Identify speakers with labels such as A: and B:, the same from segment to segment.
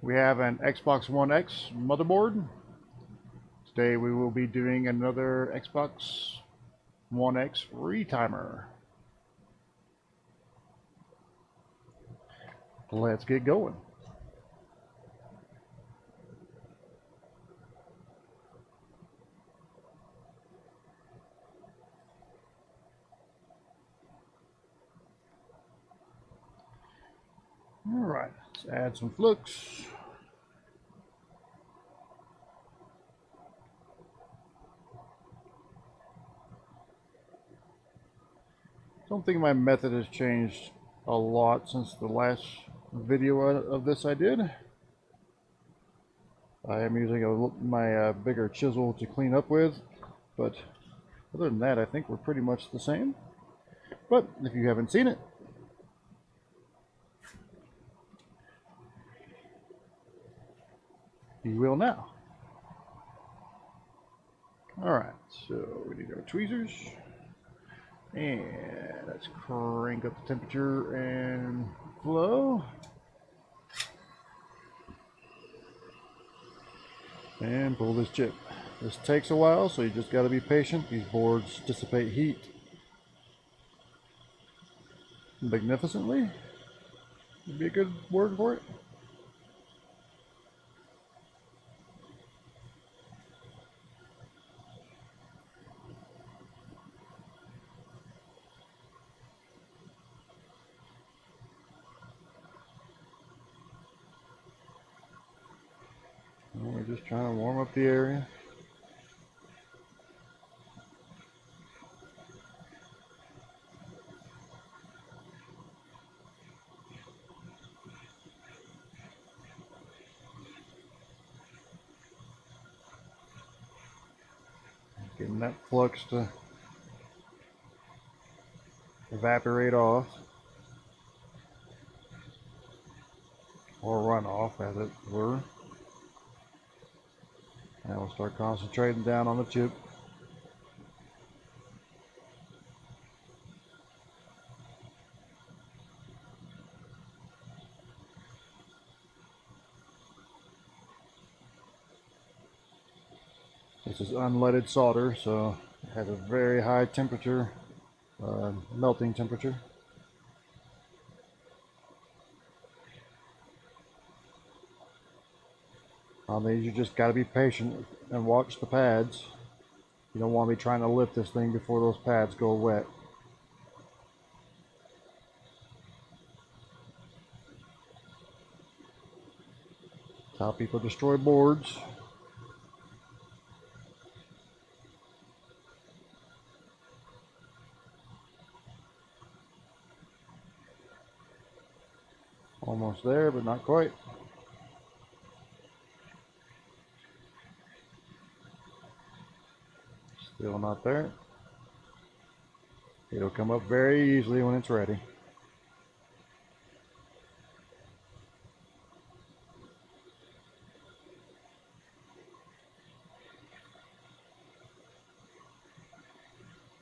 A: We have an Xbox One X motherboard. Today we will be doing another Xbox One X retimer. Let's get going. Alright, let's add some flux. Don't think my method has changed a lot since the last video of this I did. I am using my bigger chisel to clean up with, but other than that I think we're pretty much the same. But if you haven't seen it, you will now. Alright, so we need our tweezers. And let's crank up the temperature and flow. And pull this chip. This takes a while, so you just got to be patient. These boards dissipate heat magnificently. Would be a good word for it. We're just trying to warm up the area. Getting that flux to evaporate off, or run off as it were. Now we'll start concentrating down on the chip. This is unleaded solder, so it has a very high temperature, melting temperature. On these, you just got to be patient and watch the pads. You don't want to be trying to lift this thing before those pads go wet. That's how people destroy boards. Almost there, but not quite. Still not there. It'll come up very easily when it's ready.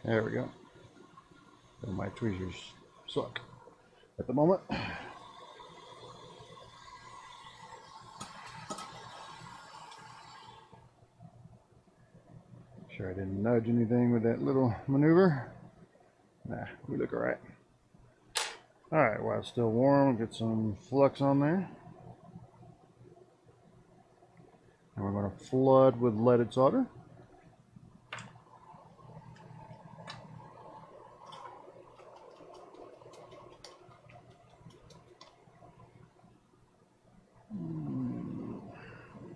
A: There we go. And my tweezers suck at the moment. Sure I didn't nudge anything with that little maneuver. Nah, we look alright. Alright, while it's still warm, we'll get some flux on there. And we're going to flood with leaded solder.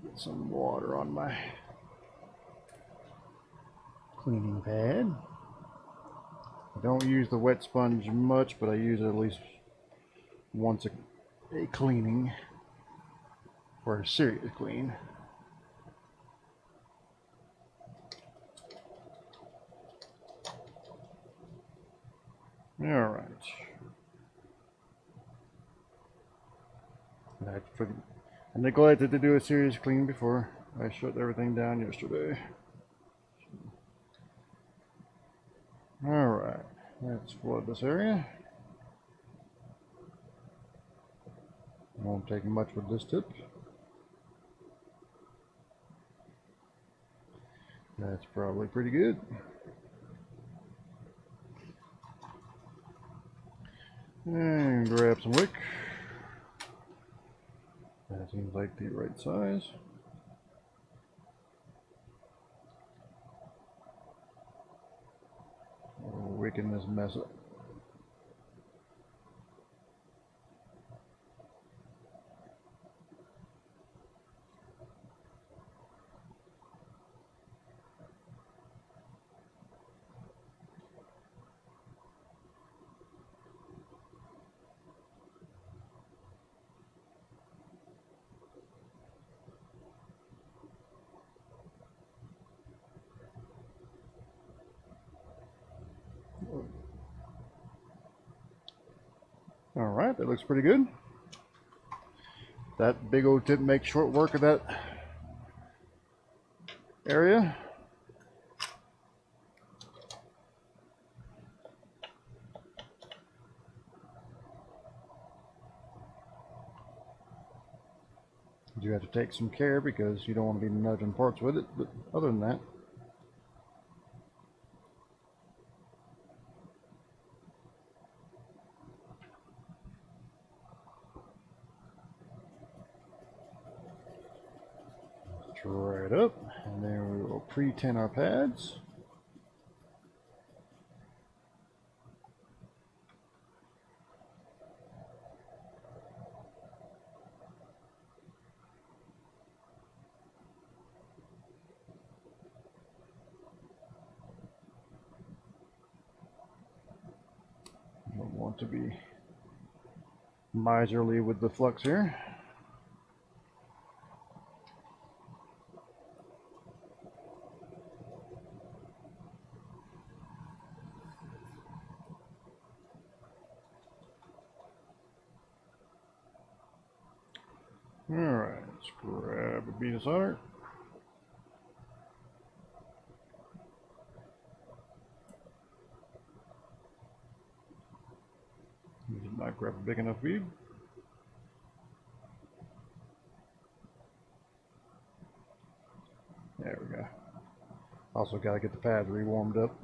A: Get some water on my cleaning pad. I don't use the wet sponge much, but I use it at least once a cleaning for a serious clean. All right. I neglected to do a serious clean before I shut everything down yesterday. Alright, let's flood this area. Won't take much with this tip. That's probably pretty good. And grab some wick. That seems like the right size. We're wicking this mess up. Alright, that looks pretty good. That big old tip makes short work of that area. You have to take some care because you don't want to be nudging parts with it, but other than that, dry it up, and then we will pre-tin our pads. You don't want to be miserly with the flux here. Alright, let's grab a bead of solder. You did not grab a big enough bead. There we go. Also got to get the pad re-warmed up.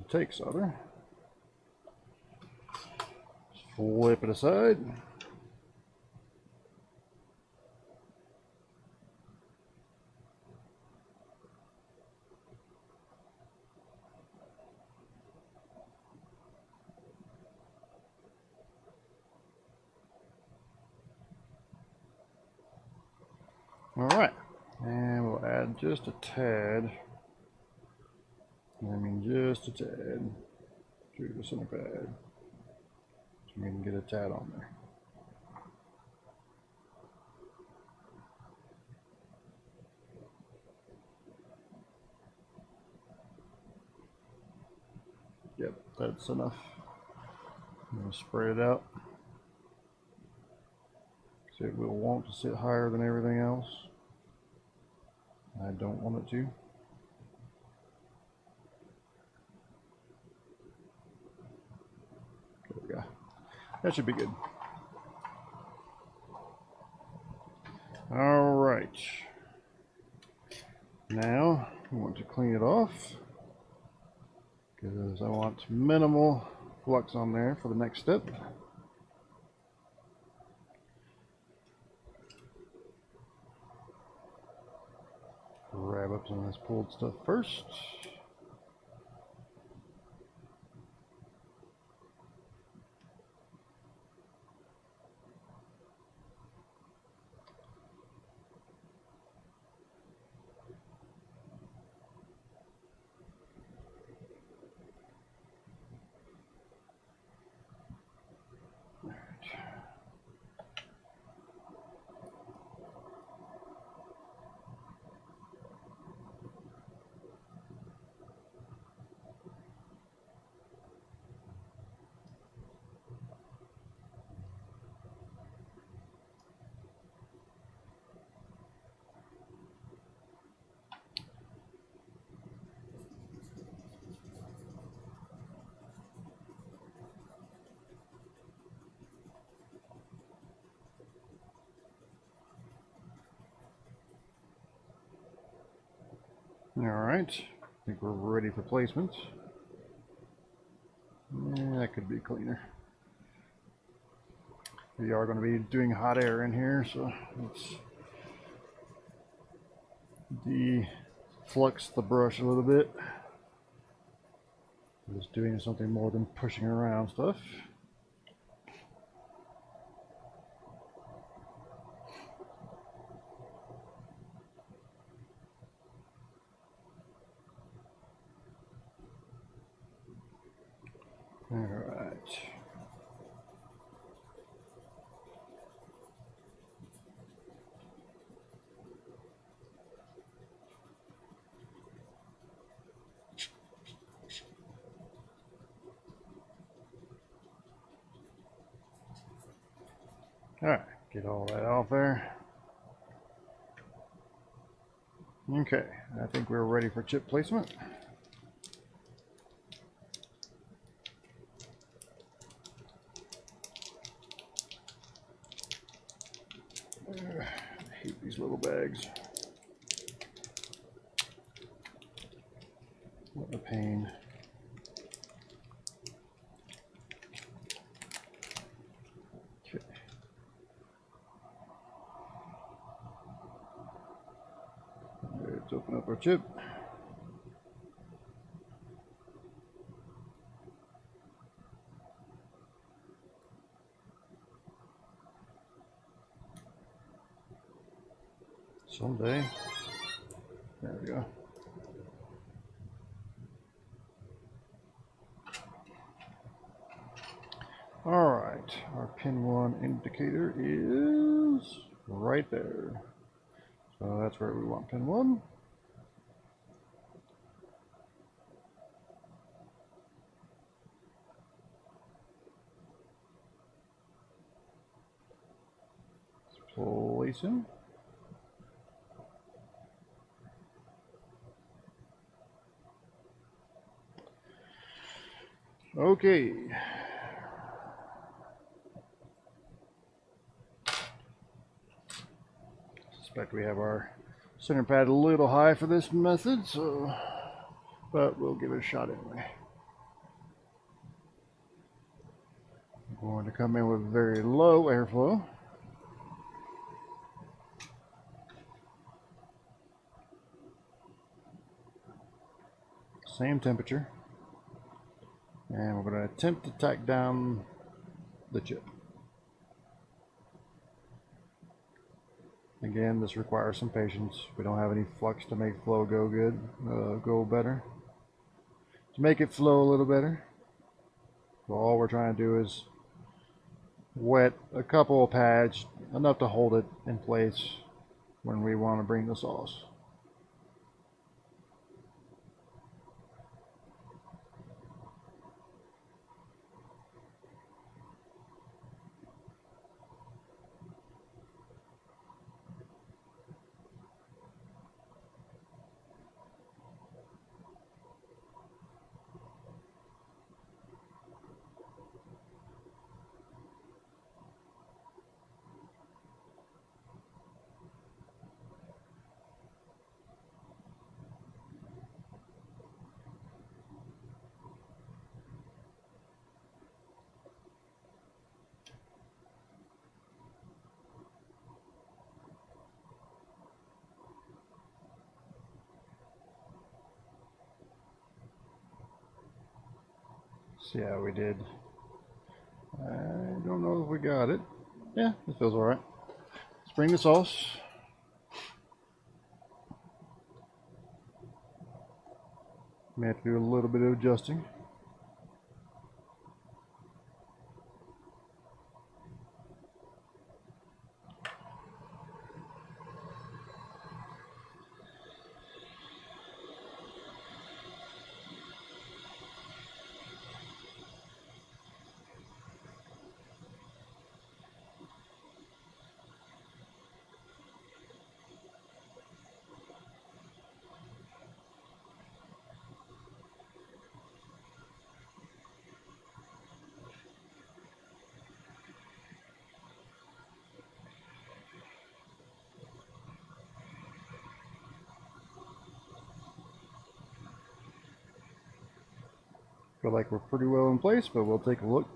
A: Take solder. Flip it aside. Alright, and we'll add just a tad, I mean just a tad, to the center pad, so we can get a tad on there. Yep, that's enough. I'm going to spray it out. So it will want to sit higher than everything else. I don't want it to. There we go. That should be good. All right. Now I want to clean it off because I want minimal flux on there for the next step. Grab up some of this pulled stuff first. Alright, I think we're ready for placement. Yeah, that could be cleaner. We are going to be doing hot air in here, so let's deflux the brush a little bit. Just doing something more than pushing around stuff. All right. All right, get all that off there. Okay, I think we're ready for chip placement. I hate these little bags. What a pain. Okay. Let's open up our chip. Someday. There we go. All right, our pin 1 indicator is right there. So that's where we want pin 1. Place him. Okay. Suspect we have our center pad a little high for this method, so but we'll give it a shot anyway. I'm going to come in with very low airflow. Same temperature. And we're going to attempt to tack down the chip. Again, this requires some patience. We don't have any flux to make flow go good, go better. To make it flow a little better, so all we're trying to do is wet a couple of pads, enough to hold it in place when we want to bring the sauce. See how we did. I don't know if we got it. Yeah, it feels all right. Let's bring the sauce. May have to do a little bit of adjusting. Feel like we're pretty well in place, but we'll take a look.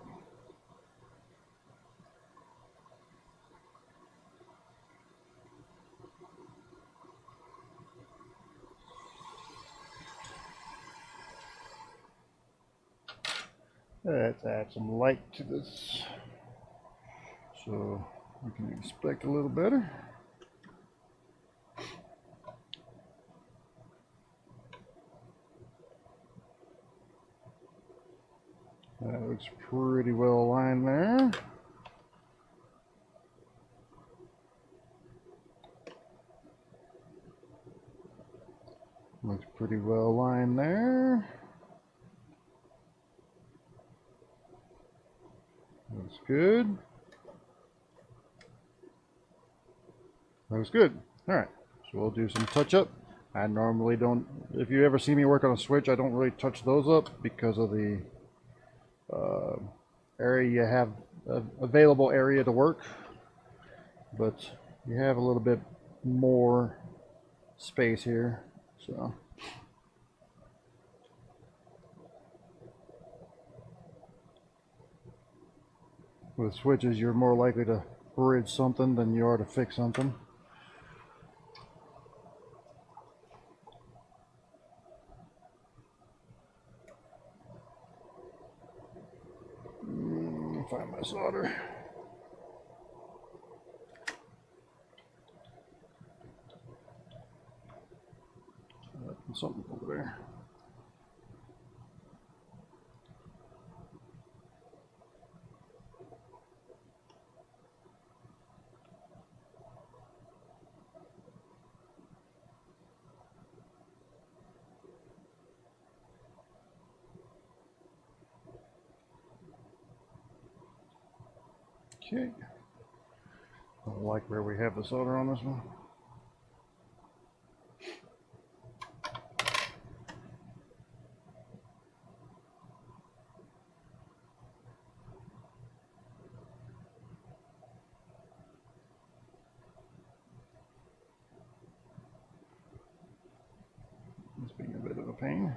A: Let's add some light to this so we can inspect a little better. That looks pretty well aligned there. Looks pretty well aligned there. Looks good. Looks good. Alright, so we'll do some touch up. I normally don't, if you ever see me work on a switch, I don't really touch those up because of the area you have, available area to work. But you have a little bit more space here, so. With switches, you're more likely to bridge something than you are to fix something. Find my solder. Something over there. Okay. I don't like where we have the solder on this one. It's being a bit of a pain.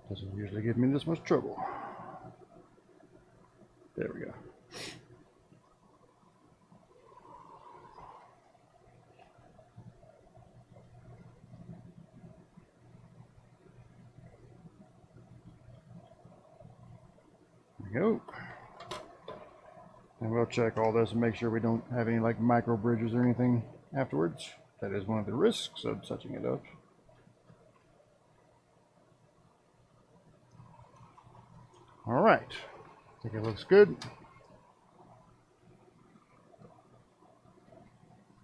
A: Doesn't usually give me this much trouble. There we go. There we go. And we'll check all this and make sure we don't have any like micro bridges or anything afterwards. That is one of the risks of touching it up. All right, I think it looks good.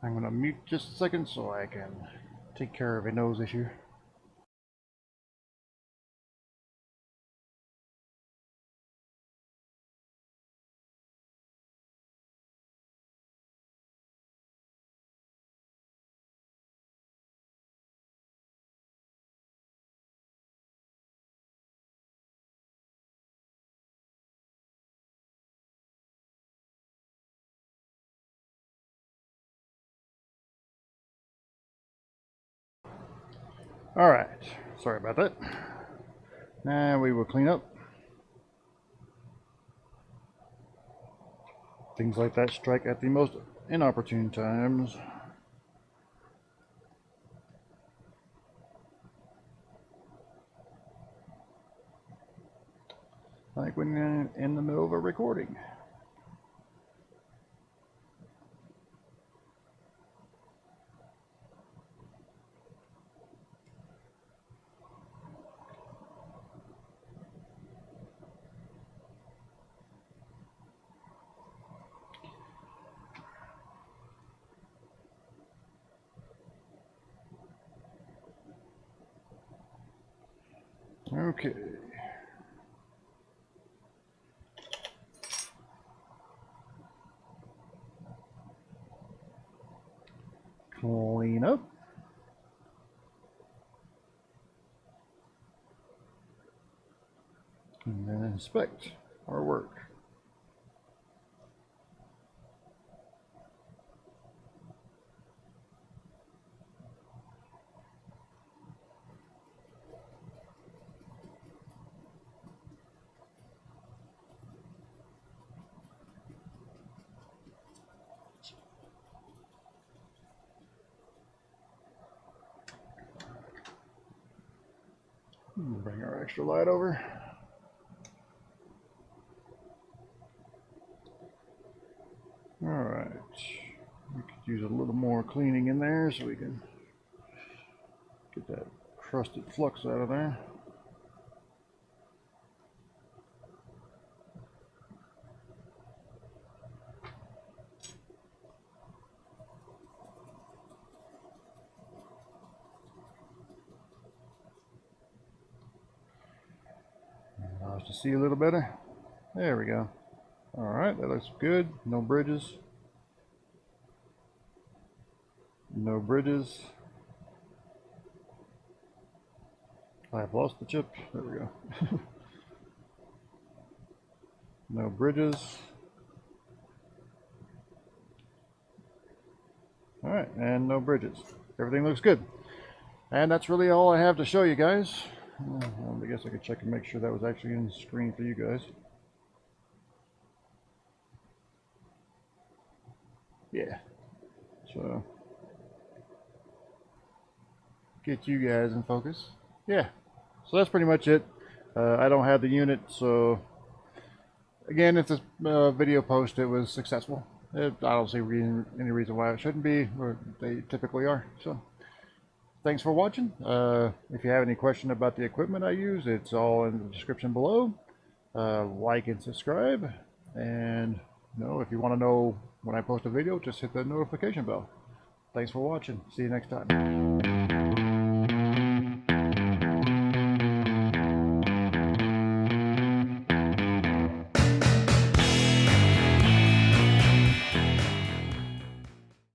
A: I'm gonna mute just a second so I can take care of a nose issue. All right, sorry about that. Now we will clean up. Things like that strike at the most inopportune times. Like when you're in the middle of a recording. Okay. Clean up. And then inspect our work. Bring our extra light over. Alright, we could use a little more cleaning in there so we can get that crusted flux out of there. Allows us to see a little better. There we go. Alright, that looks good. No bridges. No bridges. I've lost the chip. There we go. No bridges. Alright, and no bridges. Everything looks good. And that's really all I have to show you guys. I guess I could check and make sure that was actually in the screen for you guys. Yeah. So, get you guys in focus. Yeah. So that's pretty much it. I don't have the unit, so again, if this video post it was successful, I don't see any reason why it shouldn't be, or they typically are. So, thanks for watching. If you have any question about the equipment I use, it's all in the description below. Like and subscribe, and if you want to know when I post a video, just hit the notification bell. Thanks for watching. See you next time.